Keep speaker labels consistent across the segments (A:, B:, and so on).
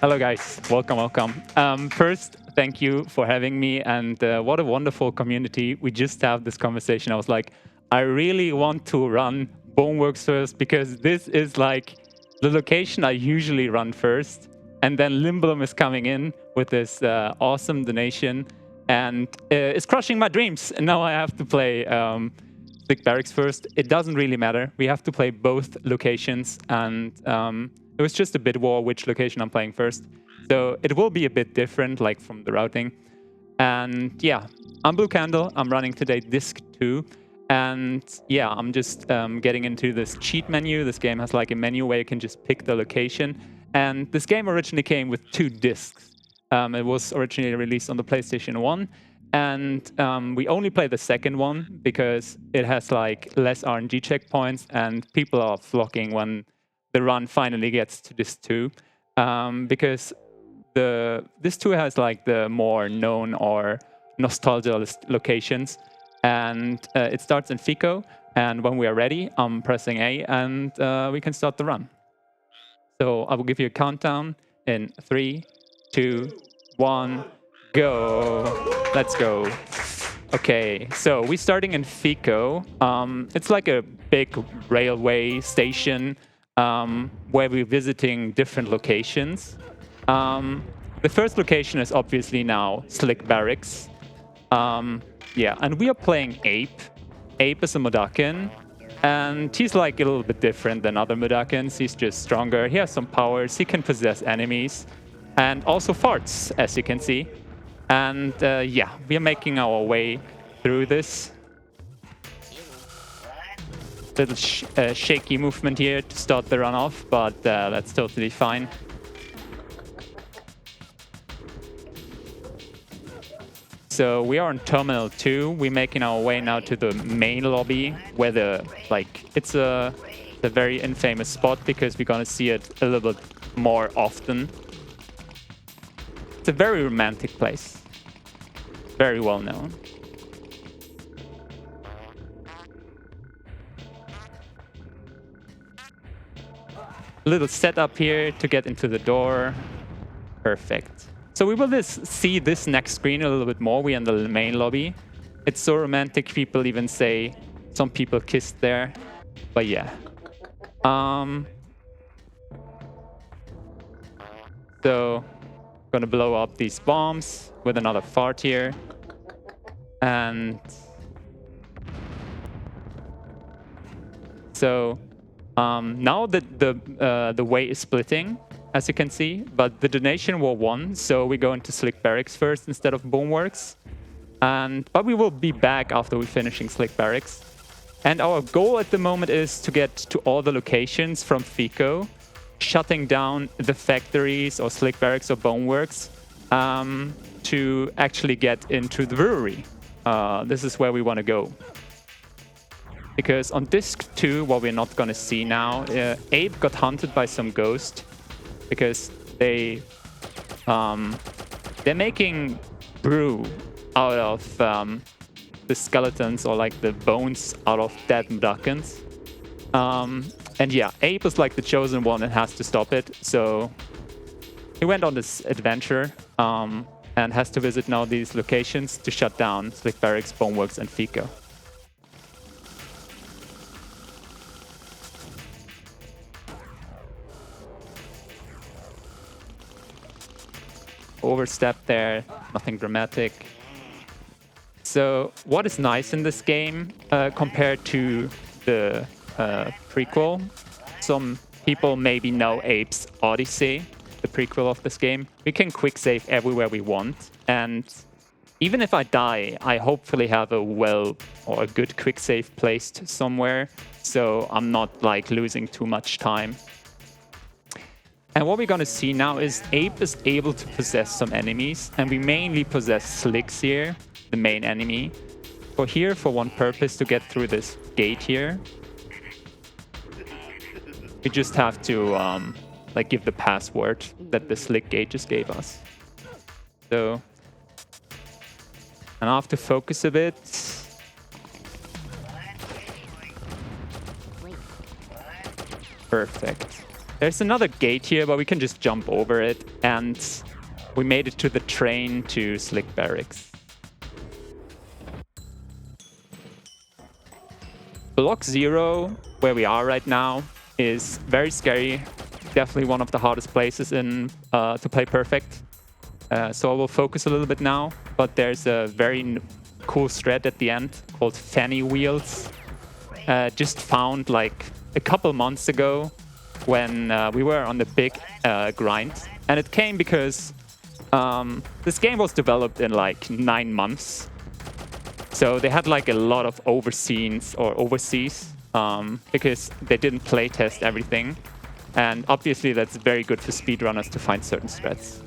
A: Hello, guys. Welcome, welcome. First, thank you for having me, and what a wonderful community. We just have this conversation. I was like, I really want to run Boneworks first because this is like the location I usually run first, and then Limblom is coming in with this awesome donation, and it's crushing my dreams. And now I have to play Slick Barracks first. It doesn't really matter. We have to play both locations, and it was just a bid war which location I'm playing first. So it will be a bit different, like from the routing. And yeah, I'm Blue Candle. I'm running today Disc 2. And yeah, I'm just getting into this cheat menu. This game has like a menu where you can just pick the location. And this game originally came with 2 discs. It was originally released on the PlayStation 1. And we only play the second one because it has like less RNG checkpoints and people are flocking when the run finally gets to this 2, because this 2 has like the more known or nostalgia locations, and it starts in Fico. And when we are ready, I'm pressing A, and we can start the run. So I will give you a countdown in 3, 2, 1, go. Let's go. Okay, so we're starting in Fico. It's like a big railway station where we're visiting different locations. The first location is obviously now Slick Barracks. Yeah, and we are playing Ape. Ape is a Mudakin, and he's like a little bit different than other Mudakins. He's just stronger. He has some powers. He can possess enemies, and also farts, as you can see. And yeah, we are making our way through this. Little shaky movement here to start the runoff, but that's totally fine. So we are on Terminal 2. We're making our way now to the main lobby, where it's a very infamous spot because we're gonna see it a little bit more often. It's a very romantic place, very well known. Little setup here to get into the door. Perfect. So we will see this next screen a little bit more. We're in the main lobby. It's so romantic, people even say some people kissed there. But yeah. So, gonna blow up these bombs with another fart here. And so now the way is splitting, as you can see, but the donation war won, so we go into Slick Barracks first instead of Boneworks. But we will be back after we're finishing Slick Barracks. And our goal at the moment is to get to all the locations from Fico, shutting down the factories or Slick Barracks or Boneworks to actually get into the brewery. This is where we want to go. Because on Disc 2, what we're not going to see now, Abe got hunted by some ghost because they're making brew out of the skeletons or like the bones out of dead Mudakins. And yeah, Abe is like the chosen one and has to stop it. So he went on this adventure and has to visit now these locations to shut down Slick Barracks, Boneworks, and Fico. Overstep there, nothing dramatic. So what is nice in this game compared to the prequel? Some people maybe know Abe's Odyssey, the prequel of this game. We can quick save everywhere we want, and even if I die, I hopefully have a good quick save placed somewhere, so I'm not like losing too much time. And what we're going to see now is Ape is able to possess some enemies, and we mainly possess Slicks here, the main enemy. For one purpose, to get through this gate here. We just have to like give the password that the Slick gate just gave us. So, and I have to focus a bit. Perfect. There's another gate here, but we can just jump over it. And we made it to the train to Slick Barracks. Block 0, where we are right now, is very scary. Definitely one of the hardest places in to play perfect. So I will focus a little bit now. But there's a very cool strat at the end called Fanny Wheels. Just found like a couple months ago when we were on the big grind. And it came because this game was developed in like 9 months. So they had like a lot of overseas because they didn't playtest everything. And obviously that's very good for speedrunners to find certain strats.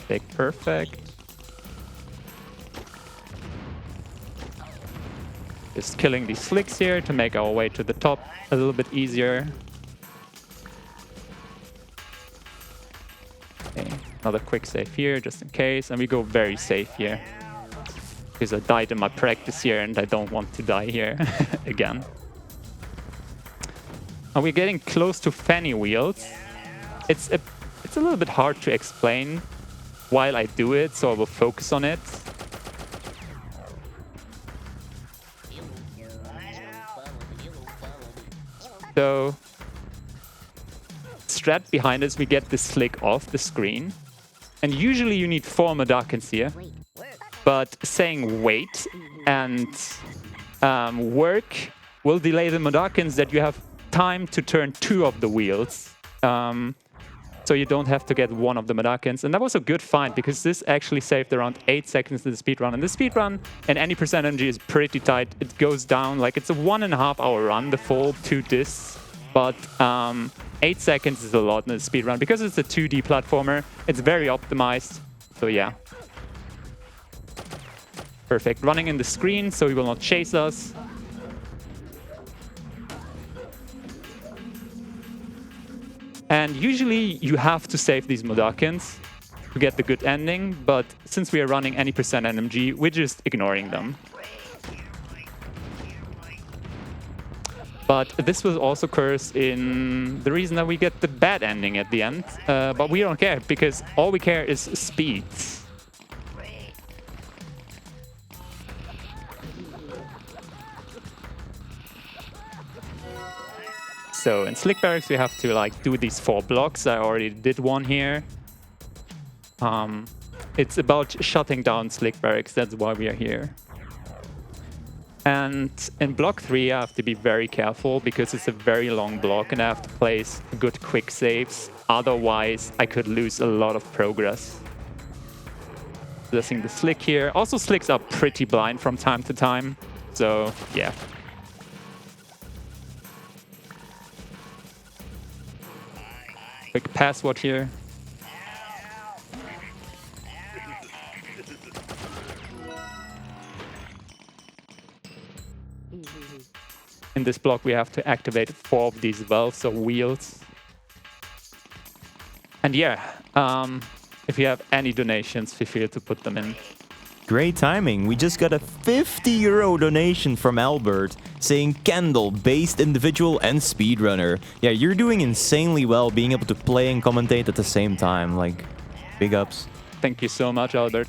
A: Take perfect. Just killing these slicks here to make our way to the top a little bit easier. Okay, another quick save here just in case. And we go very safe here. Because I died in my practice here and I don't want to die here again. And we're getting close to Fanny Wheels. It's a little bit hard to explain while I do it, so I will focus on it. So, strat behind us, we get the slick off the screen. And usually you need 4 Madakins here. But saying wait and work will delay the Madakins that you have time to turn 2 of the wheels. So you don't have to get 1 of the Madakins. And that was a good find because this actually saved around 8 seconds in the speedrun. And the speedrun and any percent NMG is pretty tight. It goes down like it's a 1.5 hour run, the full 2 discs. But 8 seconds is a lot in the speedrun. Because it's a 2D platformer, it's very optimized. So yeah. Perfect. Running in the screen so he will not chase us. And usually you have to save these Madakins to get the good ending, but since we are running any percent NMG, we're just ignoring them. But this will also curse in the reason that we get the bad ending at the end, but we don't care because all we care is speed. So in Slick Barracks, we have to like do these 4 blocks. I already did one here. It's about shutting down Slick Barracks. That's why we are here. And in block 3, I have to be very careful because it's a very long block and I have to place good quick saves. Otherwise, I could lose a lot of progress. Blessing the slick here. Also, slicks are pretty blind from time to time. So, yeah. Quick password here. In this block, we have to activate 4 of these valves or wheels. And yeah, if you have any donations, feel free to put them in.
B: Great timing. We just got a €50 donation from Albert saying Candle, based individual and speedrunner. Yeah, you're doing insanely well being able to play and commentate at the same time. Like, big ups.
A: Thank you so much, Albert.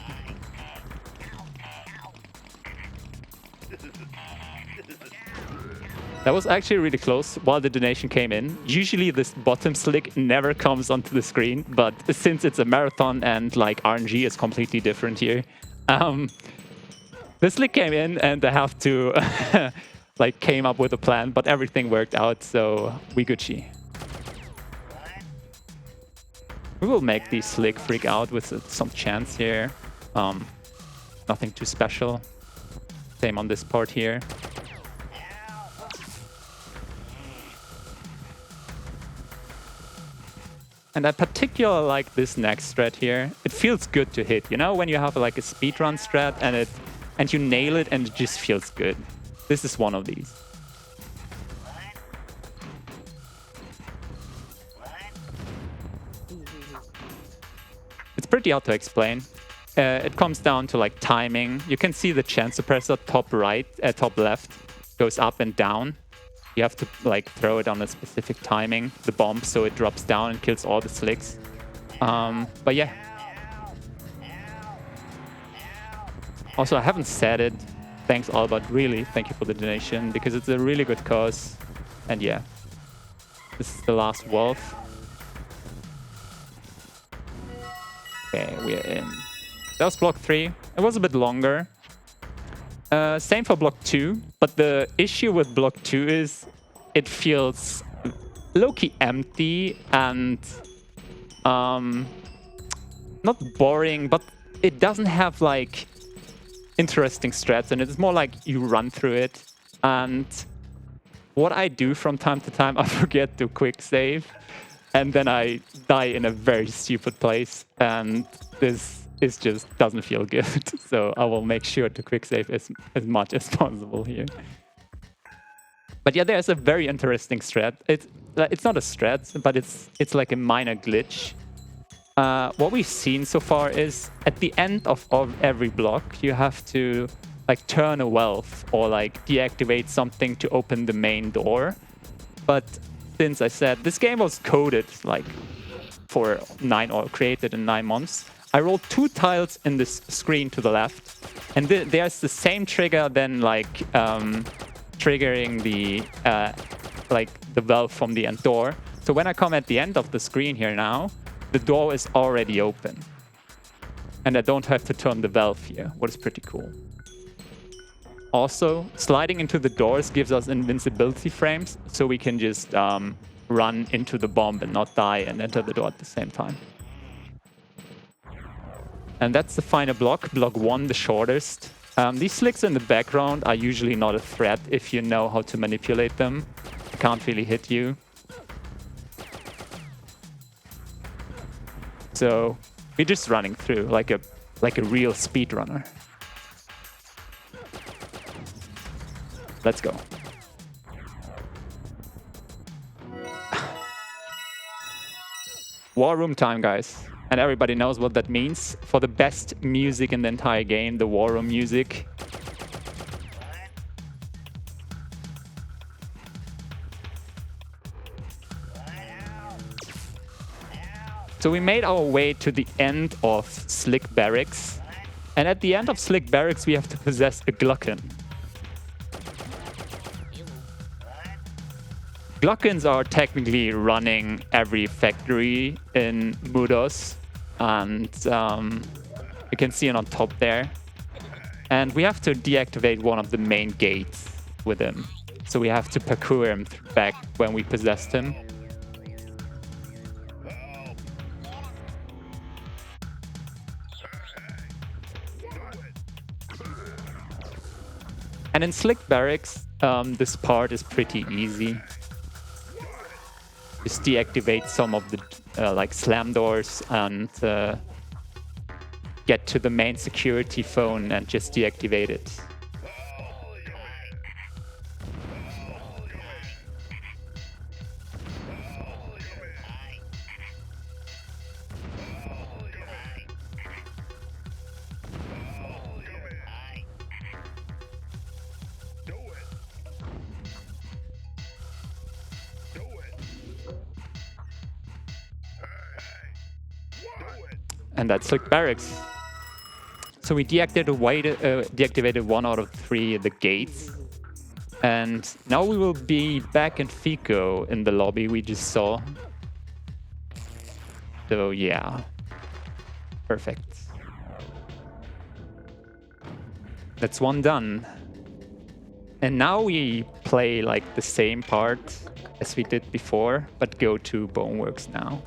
A: That was actually really close while the donation came in. Usually this bottom slick never comes onto the screen, but since it's a marathon and like RNG is completely different here, the slick came in and I have to like came up with a plan, but everything worked out, so we Gucci. We will make these slick freak out with some chance here. Nothing too special. Same on this part here. And I particularly like this next strat here. It feels good to hit, you know, when you have like a speedrun strat and you nail it and it just feels good. This is one of these. It's pretty hard to explain. It comes down to like timing. You can see the chance suppressor top right, top left goes up and down. You have to like throw it on a specific timing, the bomb, so it drops down and kills all the slicks. But yeah. Also, I haven't said it. Thanks, Albert. Really, thank you for the donation, because it's a really good cause. And yeah, this is the last wolf. Okay, we're in. That was block 3. It was a bit longer. Same for block 2, but the issue with block 2 is it feels low-key empty and not boring, but it doesn't have like interesting strats, and it's more like you run through it. And what I do from time to time, I forget to quick save, and then I die in a very stupid place, and this just doesn't feel good. So I will make sure to quick save as much as possible here. But yeah, there's a very interesting strat. It's not a strat, but it's like a minor glitch. What we've seen so far is at the end of every block, you have to like turn a valve or like deactivate something to open the main door. But since I said this game was coded like for 9 or created in 9 months, I rolled 2 tiles in this screen to the left, and there's the same trigger then like triggering the valve from the end door. So when I come at the end of the screen here now, the door is already open. And I don't have to turn the valve here, what is pretty cool. Also, sliding into the doors gives us invincibility frames, so we can just run into the bomb and not die and enter the door at the same time. And that's the final block, block 1, the shortest. These slicks in the background are usually not a threat if you know how to manipulate them. They can't really hit you. So we're just running through like a real speedrunner. Let's go. War room time, guys. And everybody knows what that means. For the best music in the entire game, the war room music. So we made our way to the end of Slick Barracks. And at the end of Slick Barracks, we have to possess a Glocken. Glockens are technically running every factory in Mudos. And you can see it on top there. And we have to deactivate one of the main gates with him. So we have to parkour him back when we possessed him. And in Slick Barracks, this part is pretty easy. Just deactivate some of the like slam doors and get to the main security phone and just deactivate it. And that's Slick Barracks. So we deactivated 1 out of 3 of the gates. And now we will be back in Fico in the lobby we just saw. So yeah, perfect. That's 1 done. And now we play like the same part as we did before, but go to Boneworks now.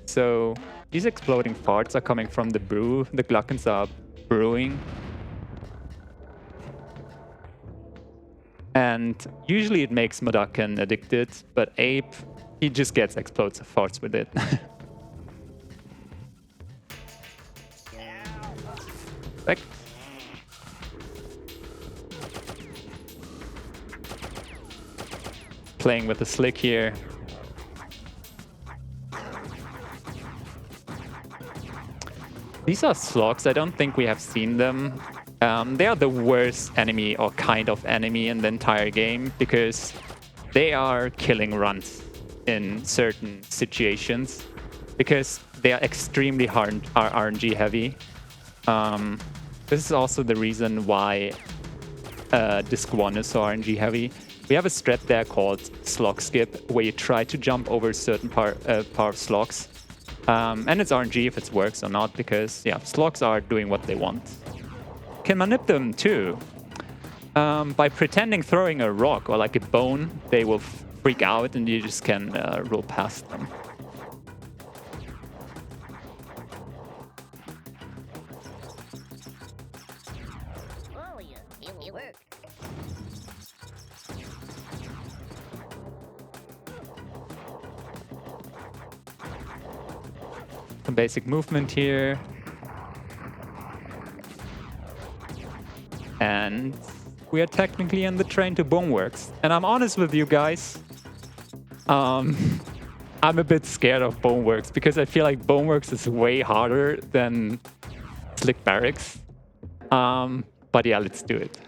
A: So these exploding farts are coming from the brew. The Glockens are brewing. And usually it makes Modaken addicted, but Ape, he just gets explosive farts with it. Back. Playing with the slick here. These are slugs. I don't think we have seen them. They are the worst enemy or kind of enemy in the entire game because they are killing runs in certain situations because they are extremely hard RNG heavy. This is also the reason why Disc 1 is so RNG heavy. We have a strat there called slog skip, where you try to jump over a certain part of slogs. And it's RNG if it works or not, because yeah, slogs are doing what they want. Can manip them too. By pretending throwing a rock or like a bone, they will freak out and you just can roll past them. Some basic movement here. And we are technically in the train to Boneworks. And I'm honest with you guys, I'm a bit scared of Boneworks because I feel like Boneworks is way harder than Slick Barracks. But yeah, let's do it.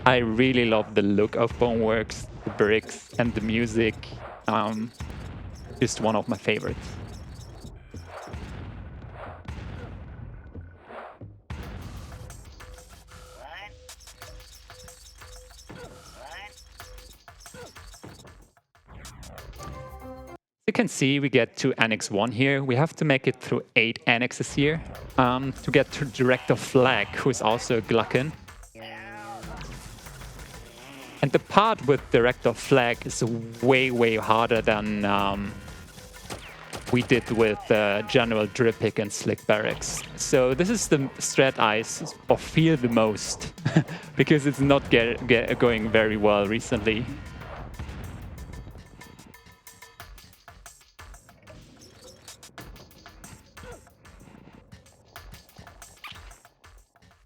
A: I really love the look of Boneworks, the bricks, and the music. Just one of my favorites. You can see we get to Annex 1 here. We have to make it through 8 annexes here to get to Director Flag, who is also a Gluckin. And the part with Director Flag is way, way harder than we did with General Drippick and Slick Barracks. So this is the strat I fear the most because it's not going very well recently.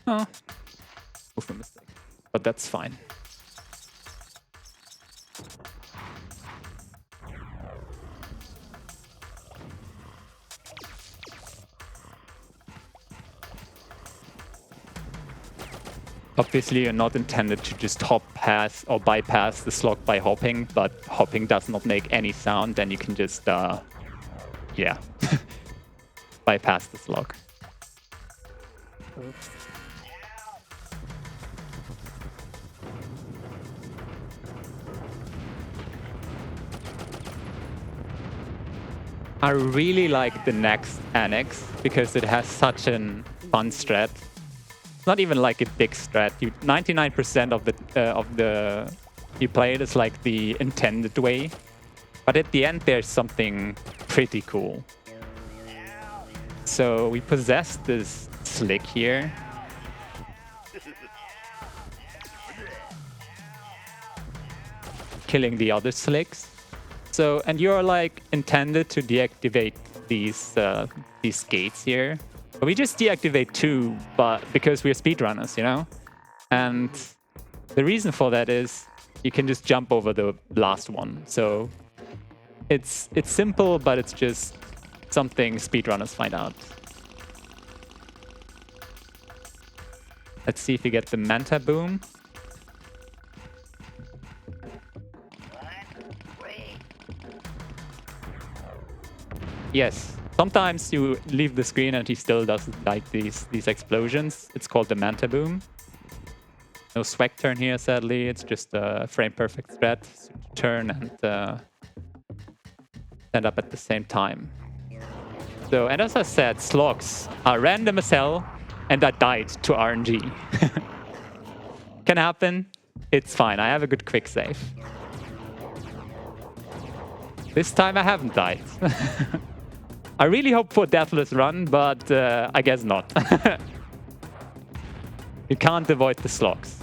A: Oh, a mistake, but that's fine. Obviously, you're not intended to just hop past or bypass the slog by hopping, but hopping does not make any sound, then you can just, yeah, bypass the slog. Oops. I really like the next annex because it has such a fun strat. It's not even like a big strat. 99% of the you play it is like the intended way, but at the end there's something pretty cool. So we possess this slick here. Killing the other slicks. So, and you're like intended to deactivate these gates here. But we just deactivate 2, but because we're speedrunners, you know? And the reason for that is you can just jump over the last one. So it's simple, but it's just something speedrunners find out. Let's see if we get the Manta Boom. Yes, sometimes you leave the screen and he still doesn't like these explosions. It's called the Manta Boom. No swag turn here, sadly. It's just a frame perfect strat. So turn and stand up at the same time. So, and as I said, slogs are random as hell, and I died to RNG. Can happen. It's fine. I have a good quick save. This time I haven't died. I really hope for a deathless run, but I guess not. You can't avoid the slogs.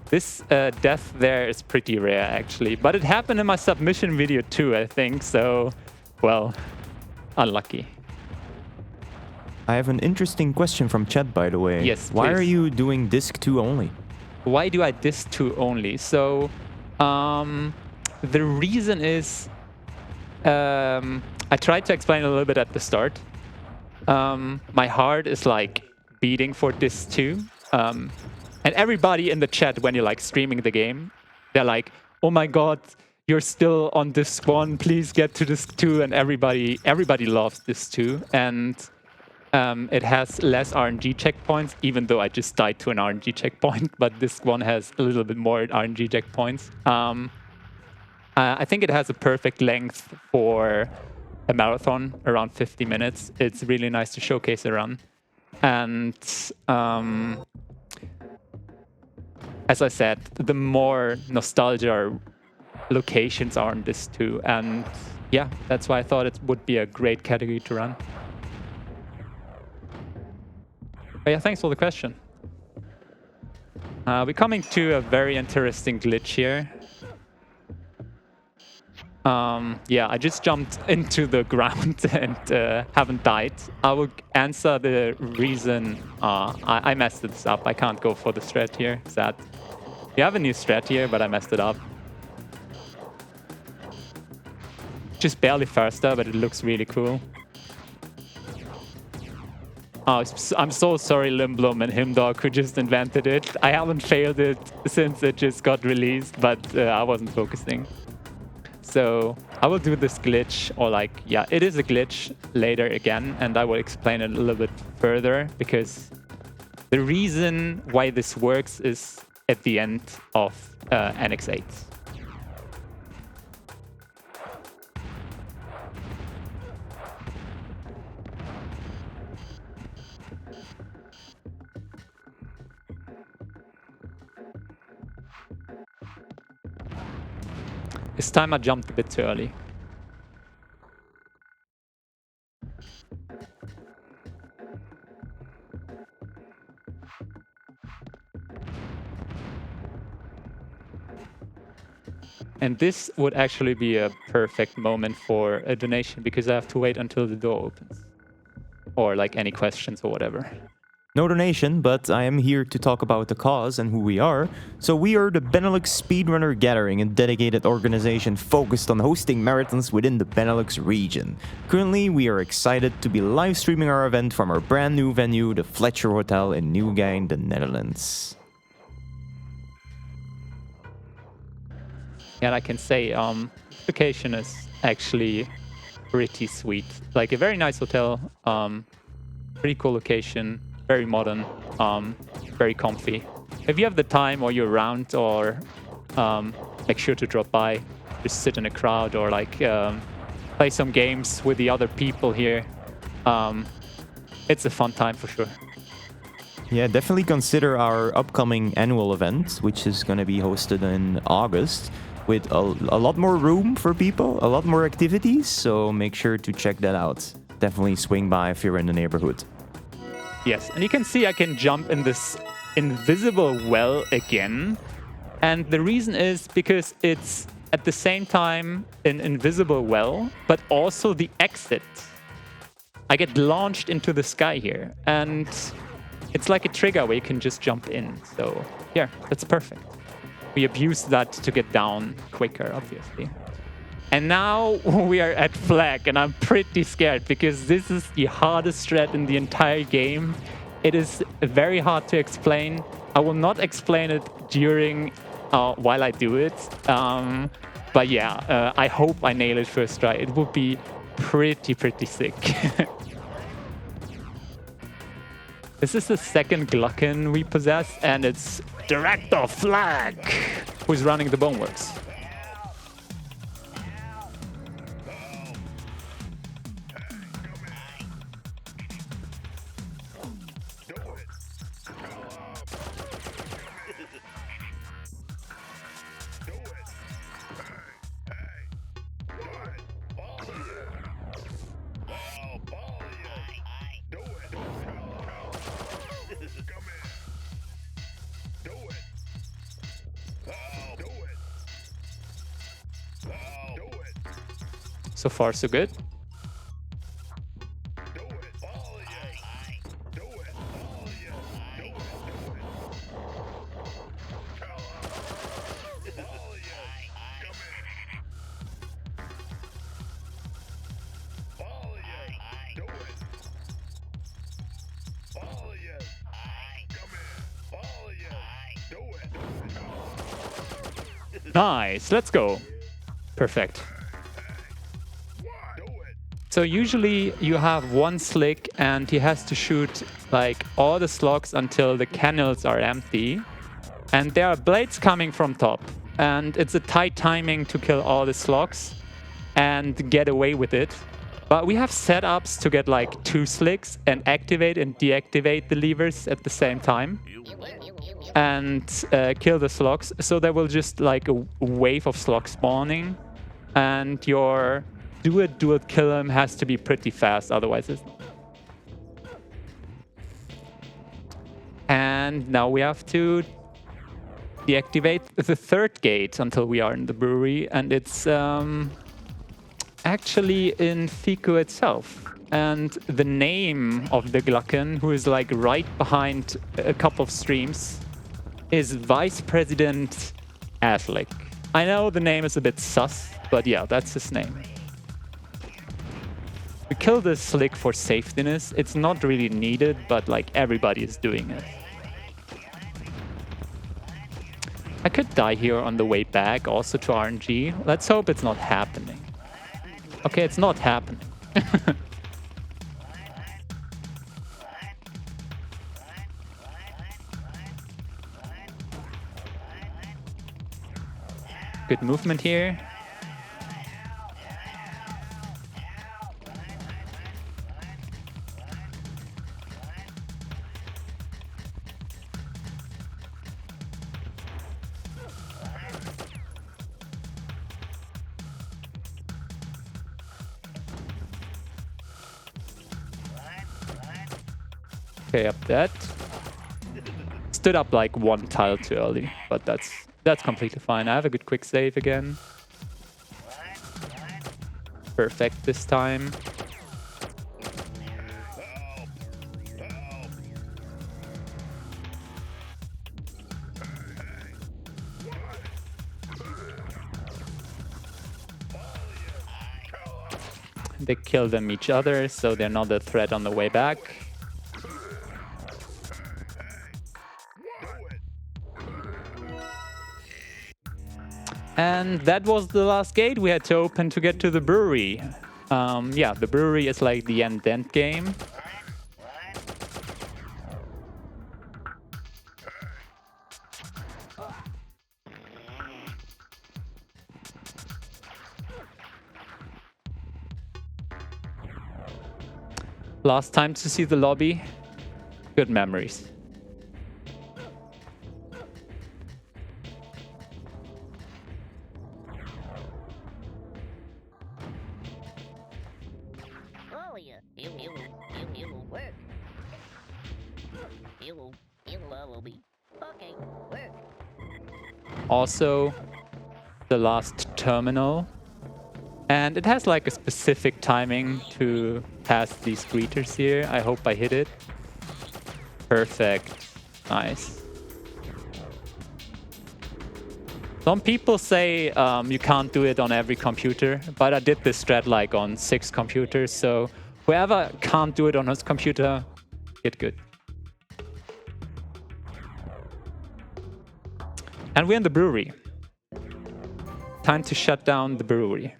A: This death there is pretty rare, actually. But it happened in my submission video too, I think. So, well, unlucky.
B: I have an interesting question from chat, by the way.
A: Yes,
B: Why
A: please.
B: are you doing disc 2 only?
A: Why do I disc 2 only? So, the reason is I I tried to explain a little bit at the start. My heart is like beating for this too. And everybody in the chat, when you're like streaming the game, they're like, "Oh my god, you're still on this one. Please get to this too." And everybody loves this too. And it has less RNG checkpoints, even though I just died to an RNG checkpoint. But this one has a little bit more RNG checkpoints. I think it has a perfect length for a marathon, around 50 minutes. It's really nice to showcase a run. And as I said, the more nostalgia locations are in this too. And yeah, that's why I thought it would be a great category to run. But yeah, thanks for the question. We're coming to a very interesting glitch here. Yeah, I just jumped into the ground and haven't died. I will answer the reason I messed this up. I can't go for the strat here. Sad. We have a new strat here, but I messed it up. Just barely faster, but it looks really cool. Oh, I'm so sorry, Limblom and Himdog, who just invented it. I haven't failed it since it just got released, but I wasn't focusing. So I will do this glitch, or like, yeah, it is a glitch later again, and I will explain it a little bit further, because the reason why this works is at the end of NX8. This time I jumped a bit too early. And this would actually be a perfect moment for a donation, because I have to wait until the door opens. Or like any questions or whatever.
B: No donation, but I am here to talk about the cause and who we are. So we are the Benelux Speedrunner Gathering, a dedicated organization focused on hosting marathons within the Benelux region. Currently, we are excited to be live streaming our event from our brand new venue, the Fletcher Hotel in Nieuwegein, the Netherlands.
A: And I can say, location is actually pretty sweet. Like a very nice hotel, pretty cool location. Very modern, very comfy. If you have the time or you're around, or make sure to drop by, just sit in a crowd, or like play some games with the other people here. It's a fun time for sure.
B: Yeah, definitely consider our upcoming annual event, which is going to be hosted in August, with a lot more room for people, a lot more activities, so make sure to check that out. Definitely swing by if you're in the neighborhood.
A: Yes, and you can see I can jump in this invisible well again. And the reason is because it's at the same time an invisible well, but also the exit. I get launched into the sky here, and it's like a trigger where you can just jump in. So yeah, that's perfect. We abuse that to get down quicker, obviously. And now we are at flag, and I'm pretty scared because this is the hardest strat in the entire game. It is very hard to explain. I will not explain it during while I do it. But yeah, I hope I nail it first try. It would be pretty sick. This is the second Glucken we possess, and it's Director Flag who's running the Boneworks. So far, so good. Nice, let's go. Perfect. So usually you have one slick and he has to shoot like all the slugs until the cannons are empty. And there are blades coming from top. And it's a tight timing to kill all the slugs and get away with it. But we have setups to get like 2 slicks and activate and deactivate the levers at the same time. And kill the slugs. So there will just like a wave of slugs spawning. And your do it kill him has to be pretty fast, otherwise it's not. And now we have to deactivate the 3rd gate until we are in the brewery, and it's actually in Fiku itself. And the name of the Glucken, who is like right behind a couple of streams, is Vice President Aslick. I know the name is a bit sus, but yeah, that's his name. We kill this slick for safetiness. It's not really needed, but like everybody is doing it. I could die here on the way back also to RNG. Let's hope it's not happening. Okay, it's not happening. Good movement here. Okay, up that. Stood up like 1 tile too early, but that's completely fine. I have a good quick save again. Perfect this time. They kill them each other, so they're not a threat on the way back. And that was the last gate we had to open to get to the brewery. Yeah, the brewery is like the end game. Last time to see the lobby. Good memories. Also, the last terminal. And it has like a specific timing to pass these greeters here. I hope I hit it. Perfect. Nice. Some people say you can't do it on every computer, but I did this strat like on 6 computers, so whoever can't do it on his computer, get good. And we're in the brewery. Time to shut down the brewery.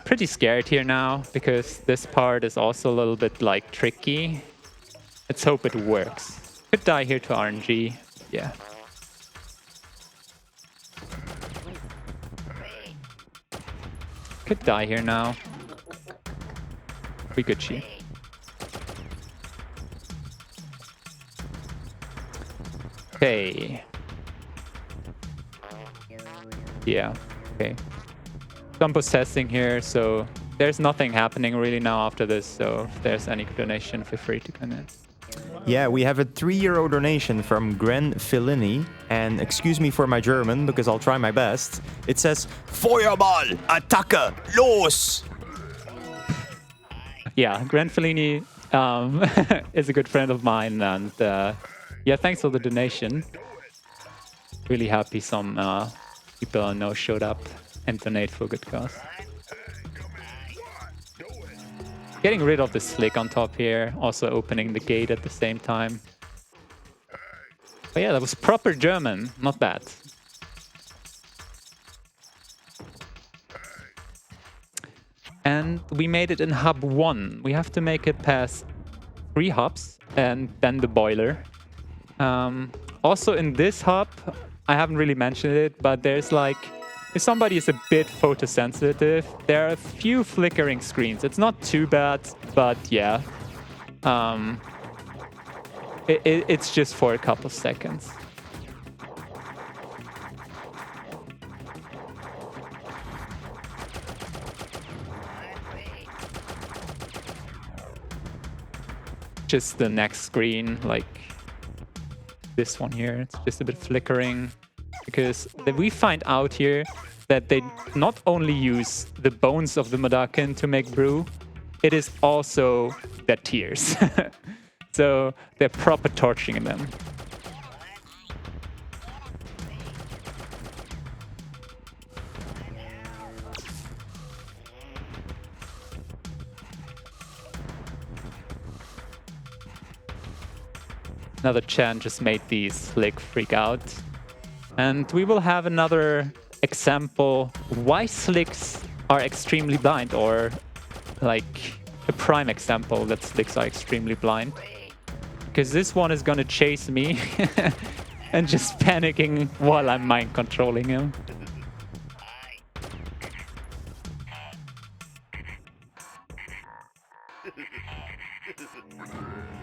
A: Pretty scared here now, because this part is also a little bit like tricky. Let's hope it works. Could die here to RNG. Yeah. Could die here now. We good cheat. Okay. Yeah, okay. Some possessing here, so there's nothing happening really now after this, so if there's any donation, feel free to come in.
B: Yeah, we have a €3 donation from Gren Fellini, and excuse me for my German, because I'll try my best. It says, Feuerball, Attacke, los!
A: Yeah, Gren Fellini is a good friend of mine, and yeah, thanks for the donation. Really happy some people I know showed up and donate for a good cause. Getting rid of the slick on top here, also opening the gate at the same time. But yeah, that was proper German, not bad. And we made it in hub 1. We have to make it past 3 hubs and then the boiler. Also in this hub, I haven't really mentioned it, but there's like, if somebody is a bit photosensitive, there are a few flickering screens. It's not too bad, but yeah. It's just for a couple seconds. Just the next screen, like this one here, it's just a bit flickering. Because we find out here that they not only use the bones of the Modakin to make brew, it is also their tears. So they're proper torching them. Another chant just made these slick freak out. And we will have another example why slicks are extremely blind, or like a prime example that slicks are extremely blind. Because this one is gonna chase me and just panicking while I'm mind controlling him.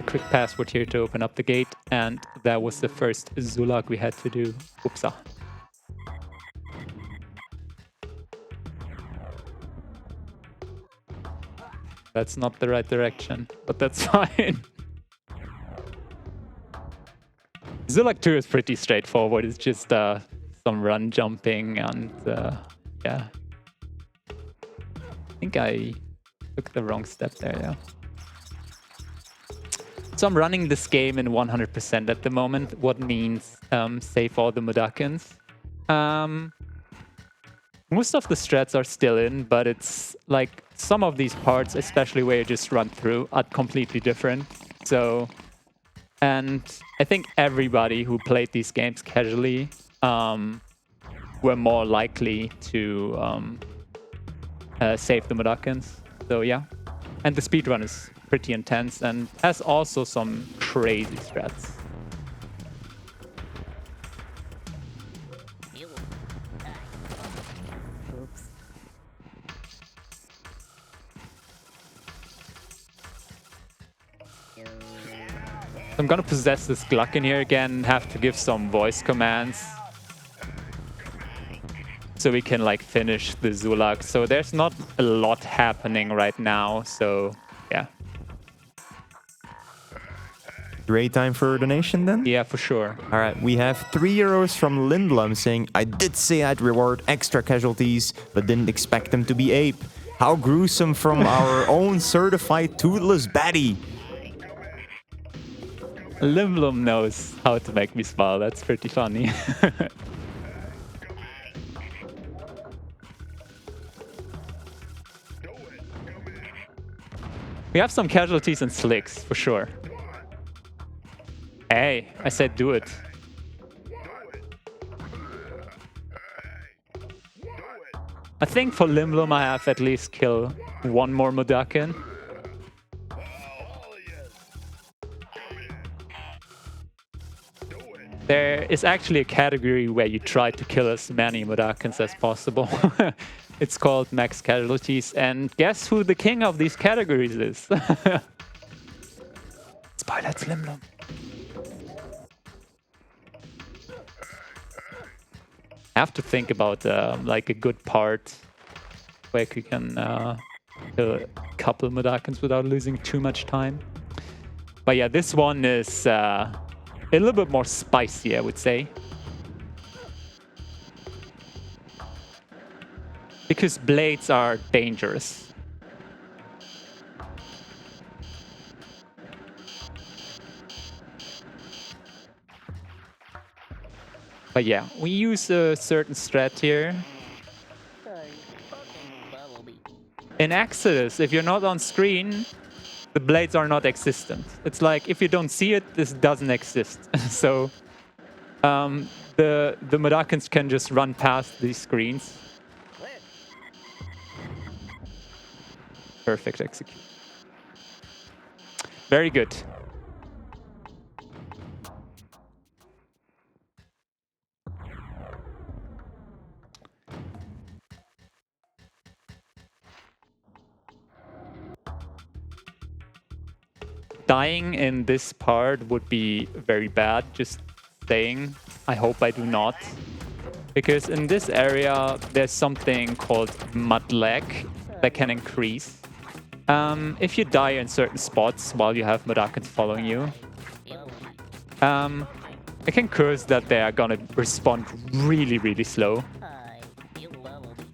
A: Quick password here to open up the gate, and that was the first Zulak we had to do. Oopsa. That's not the right direction, but that's fine. Zulak 2 is pretty straightforward. It's just some run jumping and yeah. I think I took the wrong step there, yeah. So I'm running this game in 100% at the moment, what means save all the Mudakins. Most of the strats are still in, but it's like some of these parts, especially where you just run through, are completely different. So, and I think everybody who played these games casually were more likely to save the Mudakins. So yeah, and the speedrun is pretty intense and has also some crazy strats. I'm gonna possess this Gluck in here again, have to give some voice commands so we can like finish the Zulak. So there's not a lot happening right now, so yeah.
B: Great time for a donation then?
A: Yeah, for sure.
B: All right, we have €3 from Lindblom saying, I did say I'd reward extra casualties, but didn't expect them to be ape. How gruesome from our own certified toothless baddie.
A: Limblom knows how to make me smile. That's pretty funny. We have some casualties and slicks, for sure. Hey, I said do it. I think for Limblom I have at least kill one more Modakin. There is actually a category where you try to kill as many Mudakins as possible. It's called max casualties, and guess who the king of these categories is? Spoiler, it's Limblom. I have to think about like a good part where you can kill a couple Mudakins without losing too much time. But yeah, this one is a little bit more spicy, I would say. Because blades are dangerous. But yeah, we use a certain strat here. In Exoddus, if you're not on screen, the blades are not existent. It's like if you don't see it, this doesn't exist. So the Mudokons can just run past these screens. Perfect execution. Very good. Dying in this part would be very bad, just saying. I hope I do not. Because in this area, there's something called mud lag that can increase. If you die in certain spots while you have Mudokons following you, it can cause that they are gonna respond really, really slow.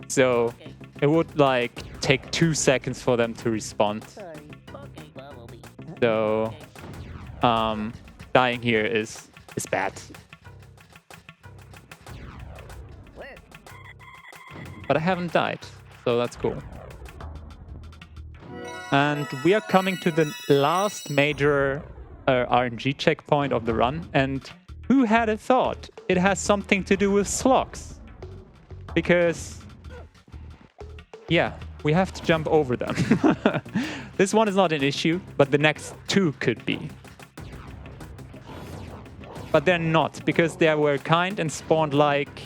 A: So it would like take 2 seconds for them to respond. So dying here is bad. But I haven't died, so that's cool. And we are coming to the last major RNG checkpoint of the run. And who had a thought? It has something to do with slugs. Because, yeah, we have to jump over them. This one is not an issue, but the next two could be. But they're not, because they were kind and spawned like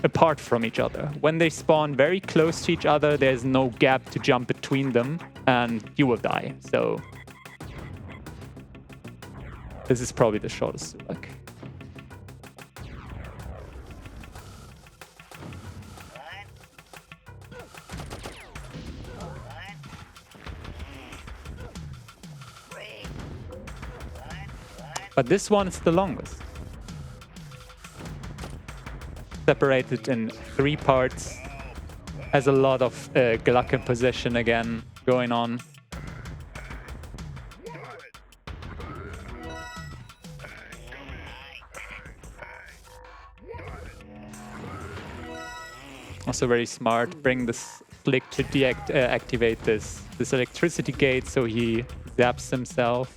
A: apart from each other. When they spawn very close to each other, there's no gap to jump between them, and you will die. So this is probably the shortest Zulak. But this one is the longest. Separated in 3 parts. Has a lot of Gluckin possession again going on. Also very smart. Bring this flick to deactivate this electricity gate so he zaps himself.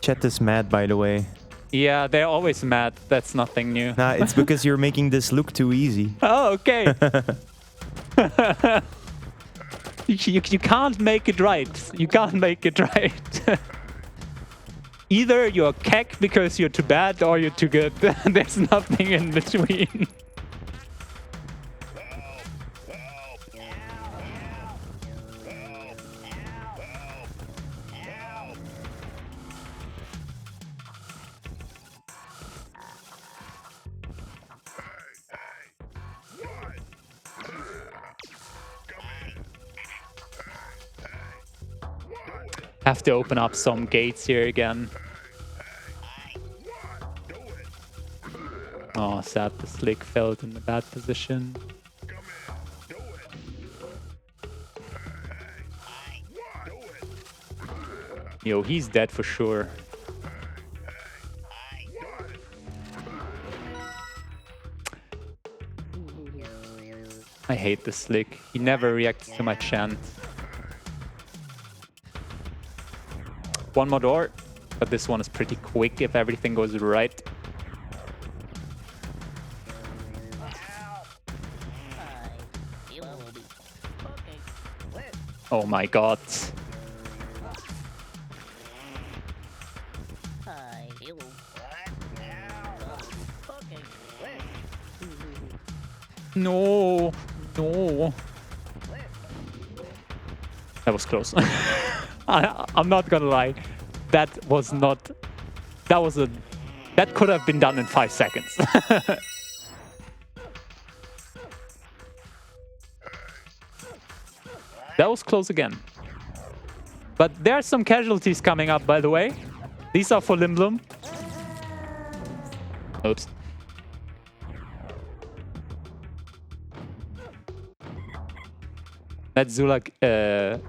B: Chat is mad, by the way.
A: Yeah, they're always mad. That's nothing new.
B: Nah, it's because you're making this look too easy.
A: Oh, okay. you can't make it right. You can't make it right. Either you're keck because you're too bad or you're too good. There's nothing in between. Have to open up some gates here again. Oh, sad the slick felt in a bad position. Yo, he's dead for sure. I hate the slick. He never reacts to my chant. One more door, but this one is pretty quick if everything goes right. Oh my god. No, no. That was close. I'm not gonna lie. That could have been done in 5 seconds. That was close again. But there are some casualties coming up, by the way. These are for Limblum. Oops. That's Zulak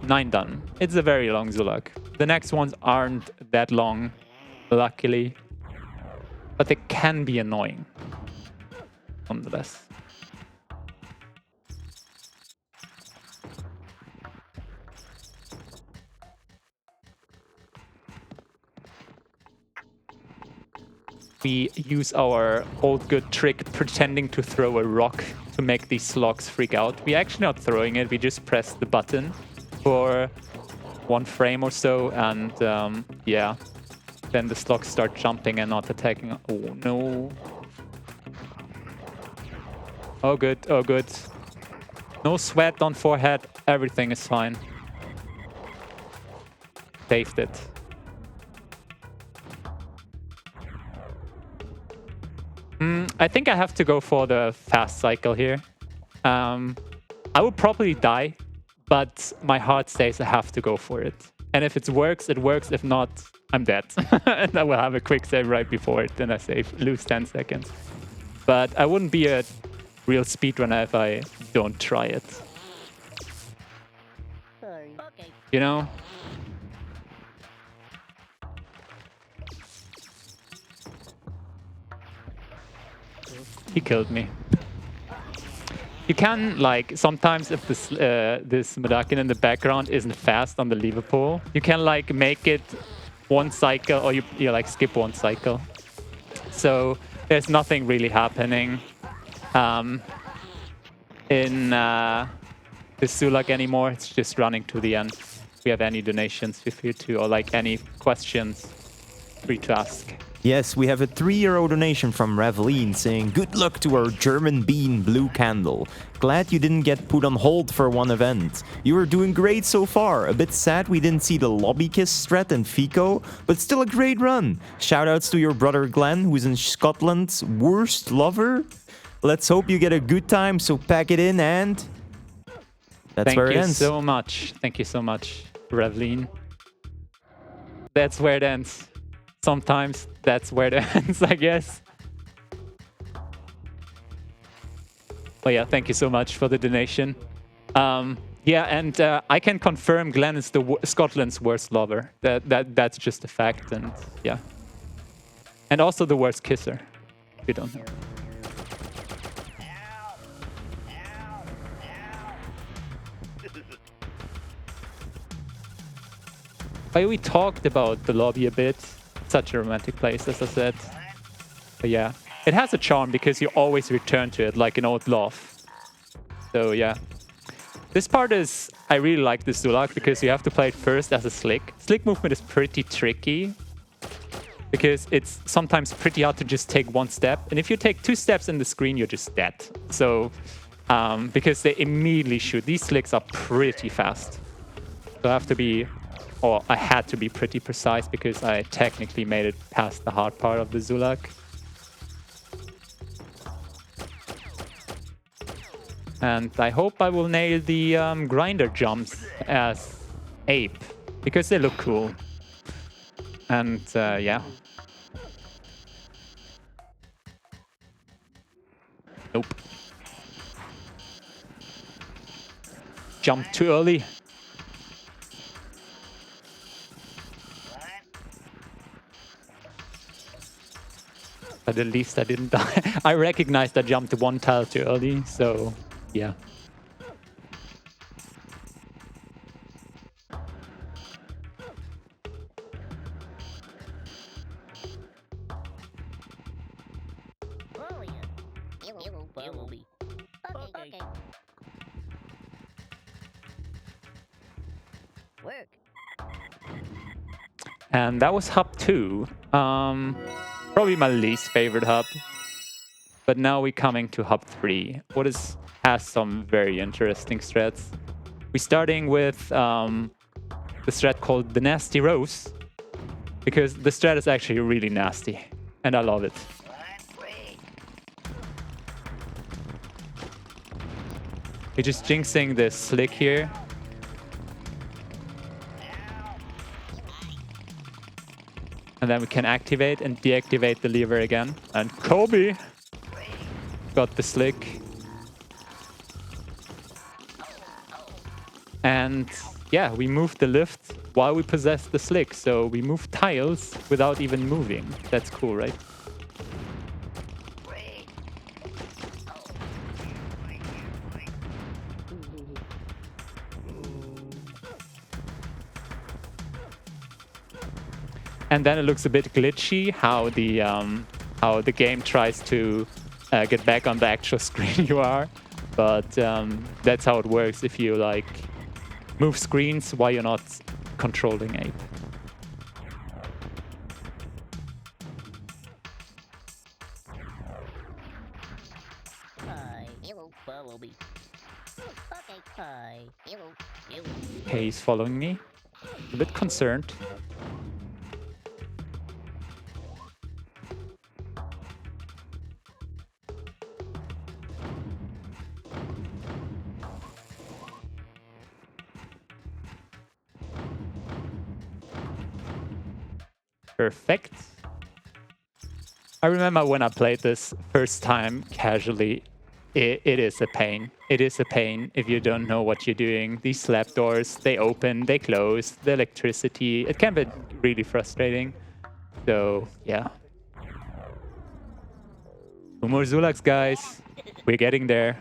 A: 9 done. It's a very long Zulak. The next ones aren't that long, luckily. But they can be annoying, nonetheless. we use our old good trick pretending to throw a rock to make these slugs freak out. We're actually not throwing it, we just press the button for 1 frame or so, and yeah, then the slugs start jumping and not attacking. Oh no. Oh good, oh good. No sweat on forehead, everything is fine. Saved it. I think I have to go for the fast cycle here. I would probably die, but my heart says I have to go for it. And if it works, it works. If not, I'm dead. And I will have a quick save right before it, then I lose 10 seconds. But I wouldn't be a real speedrunner if I don't try it. You know? He killed me. You can, like, sometimes if this this Madakin in the background isn't fast on the lever pole, you can, like, make it 1 cycle, or you like, skip 1 cycle. So there's nothing really happening in the Sulak anymore. It's just running to the end. If you have any donations, feel free to, or, like, any questions, free to ask.
B: Yes, we have a €3 donation from Raveline saying, "Good luck to our German bean Blue Candle. Glad you didn't get put on hold for one event. You are doing great so far. A bit sad we didn't see the Lobby Kiss strat and Fico, but still a great run. Shoutouts to your brother Glenn, who's in Scotland's worst lover. Let's hope you get a good time, so pack it in and..." That's where it ends.
A: Thank you so much. Thank you so much, Raveline. That's where it ends. Sometimes that's where it ends, I guess. But yeah, thank you so much for the donation. Yeah, and I can confirm Glenn is Scotland's worst lover. That's just a fact, and yeah. And also the worst kisser, if you don't know. But we talked about the lobby a bit. Such a romantic place, as I said. But yeah, it has a charm because you always return to it like an old love. So yeah. This part is... I really like this Zulak because you have to play it first as a slick. Slick movement is pretty tricky because it's sometimes pretty hard to just take 1 step. And if you take 2 steps in the screen, you're just dead. So, because they immediately shoot. These slicks are pretty fast. So I have to be... or I had to be pretty precise because I technically made it past the hard part of the Zulak. And I hope I will nail the grinder jumps as Ape, because they look cool. And yeah. Nope. Jump too early. But at least I didn't die. I recognized I jumped 1 tile too early, so yeah. And that was hub 2. Probably my least favorite hub. But now we're coming to hub 3. Has some very interesting strats. We're starting with the strat called the Nasty Rose. Because the strat is actually really nasty. And I love it. We're just jinxing this slick here. And then we can activate and deactivate the lever again. And Kobe got the slick. And yeah, we moved the lift while we possessed the slick. So we moved tiles without even moving. That's cool, right? And then it looks a bit glitchy how how the game tries to get back on the actual screen you are. But that's how it works if you like move screens while you're not controlling Ape.
C: Follow me. Okay. Hi. Hello.
A: Okay, he's following me. A bit concerned. Perfect. I remember when I played this first time casually, it is a pain. It is a pain if you don't know what you're doing. These slab doors, they open, they close, the electricity, it can be really frustrating. So, yeah. 2 more Zulax, guys. We're getting there.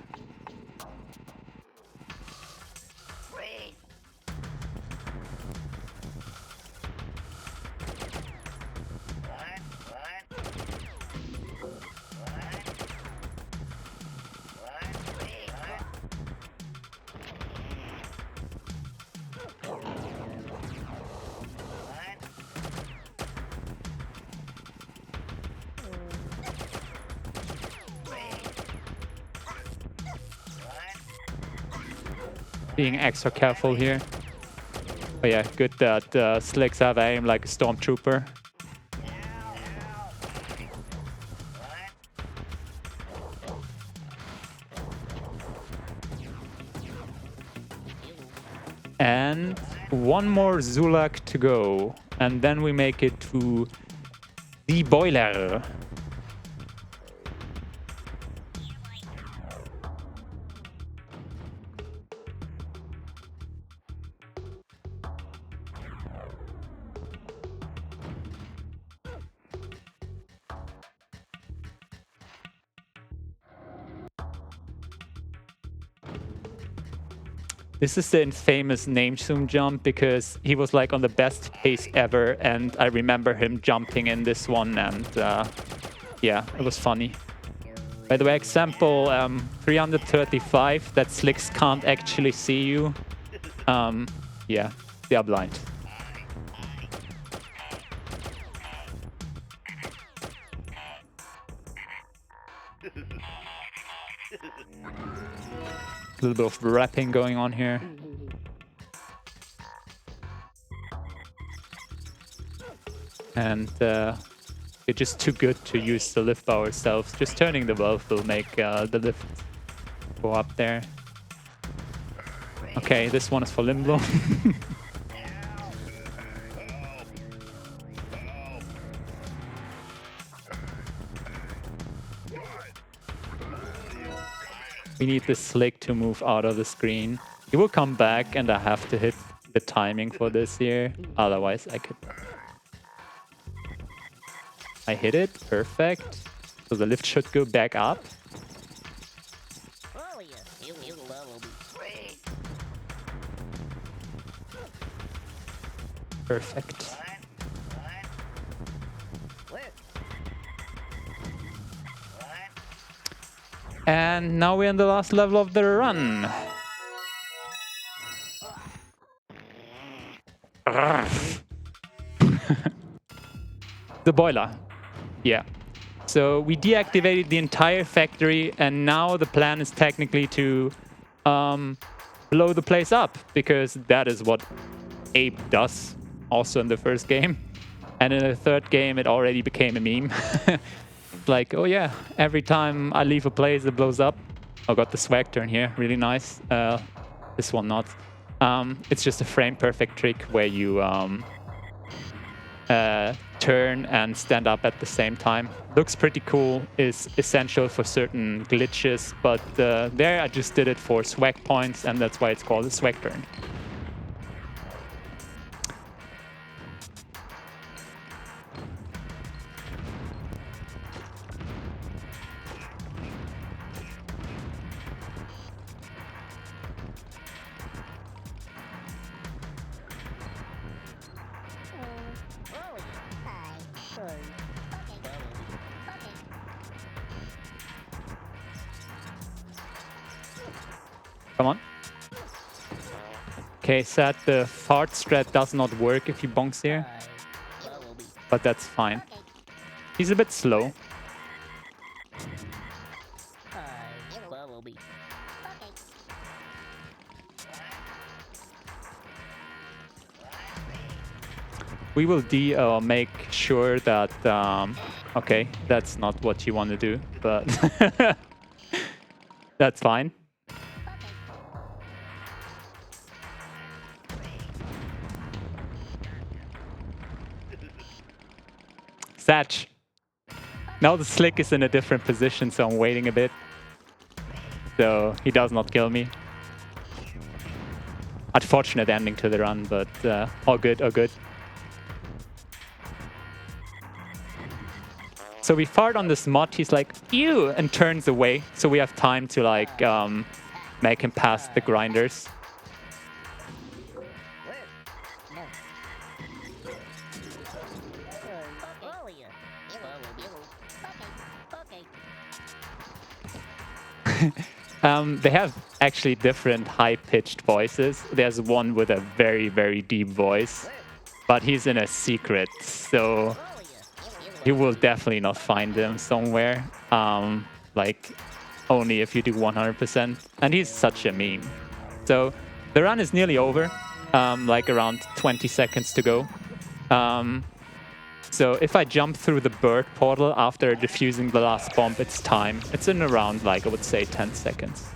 A: Being extra careful here. Oh yeah, good that Slicks have aim like a stormtrooper. And 1 more Zulak to go. And then we make it to the boiler. This is the infamous name zoom jump because he was like on the best pace ever, and I remember him jumping in this one, and yeah, it was funny. By the way, example 335, that Slicks can't actually see you. Yeah, they are blind. A little bit of rapping going on here. And we're just too good to use the lift by ourselves. Just turning the valve will make the lift go up there. Okay, this one is for Limblo. We need this Slick to move out of the screen. He will come back and I have to hit the timing for this here. Otherwise I could... I hit it, perfect. So the lift should go back up. Perfect. And now we're in the last level of the run. The boiler. Yeah. So we deactivated the entire factory, and now the plan is technically to blow the place up, because that is what Ape does also in the first game. And in the third game, it already became a meme. Like, oh yeah, every time I leave a place, it blows up. I got the swag turn here, really nice. This one not. It's just a frame perfect trick where you turn and stand up at the same time. Looks pretty cool, is essential for certain glitches, but there I just did it for swag points, and that's why it's called a swag turn. Come on. Okay, sad the fart strat does not work if he bonks here, but that's fine. He's a bit slow. We will make sure that... okay, that's not what you want to do, but that's fine. Satch. Now the slick is in a different position, so I'm waiting a bit. So he does not kill me. Unfortunate ending to the run, but all good, all good. So we fart on this mod, he's like, ew, and turns away. So we have time to like make him pass the grinders. They have actually different high-pitched voices. There's one with a very, very deep voice, but he's in a secret, so you will definitely not find him somewhere. Like, only if you do 100%. And he's such a meme. So the run is nearly over, like around 20 seconds to go. So if I jump through the bird portal after defusing the last bomb, it's time. It's in around, like, I would say 10 seconds.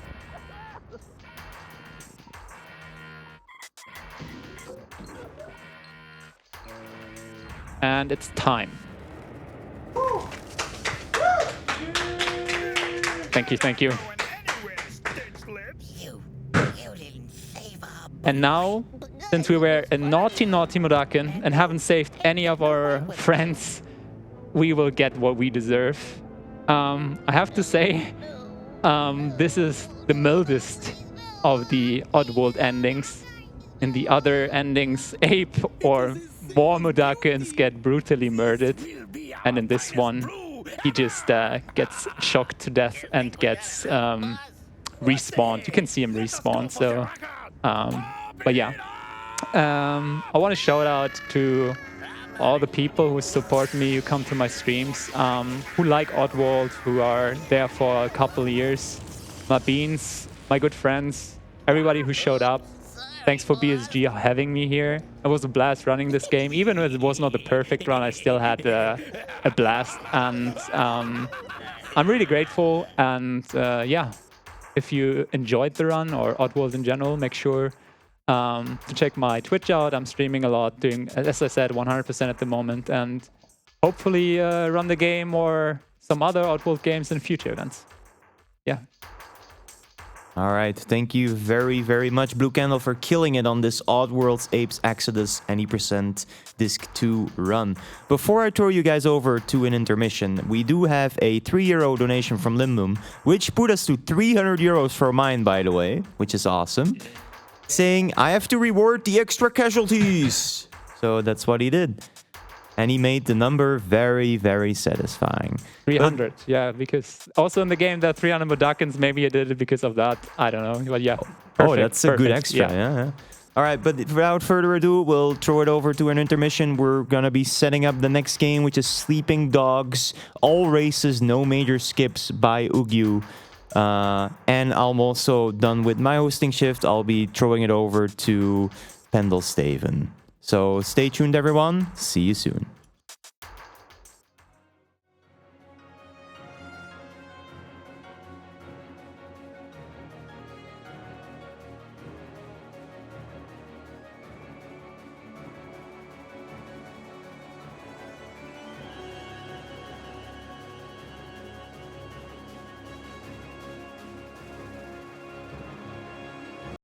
A: And it's time. Thank you, thank you. And now, since we were a naughty, naughty Muraken and haven't saved any of our friends, we will get what we deserve. I have to say, this is the mildest of the Oddworld endings. In the other endings, Ape or more Murakens get brutally murdered. And in this one, he just gets shocked to death and gets respawned. You can see him respawn, so... but yeah. I want to shout out to all the people who support me, who come to my streams, who like Oddworld, who are there for a couple of years. My beans, my good friends, everybody who showed up. Thanks for BSG having me here. It was a blast running this game. Even if it was not the perfect run, I still had a blast. And I'm really grateful. And yeah, if you enjoyed the run or Oddworld in general, make sure to check my Twitch out. I'm streaming a lot, doing, as I said, 100% at the moment. And hopefully run the game or some other Oddworld games in future events. Yeah.
B: All right, thank you very, very much, Blue Candle, for killing it on this Oddworld's Apes Exoddus any% Disc 2 run. Before I throw you guys over to an intermission, we do have a €3 donation from Limbum, which put us to €300 for mine, by the way, which is awesome, saying, I have to reward the extra casualties. So that's what he did. And he made the number very, very satisfying.
A: 300, yeah, because also in the game there are 300 Mudokons. Maybe I did it because of that. I don't know. But yeah. Perfect,
B: oh, that's a good extra. Yeah. All right, but without further ado, we'll throw it over to an intermission. We're going to be setting up the next game, which is Sleeping Dogs. All races, no major skips by Ugyu. And I'm also done with my hosting shift. I'll be throwing it over to Pendelsteven. So stay tuned, everyone. See you soon.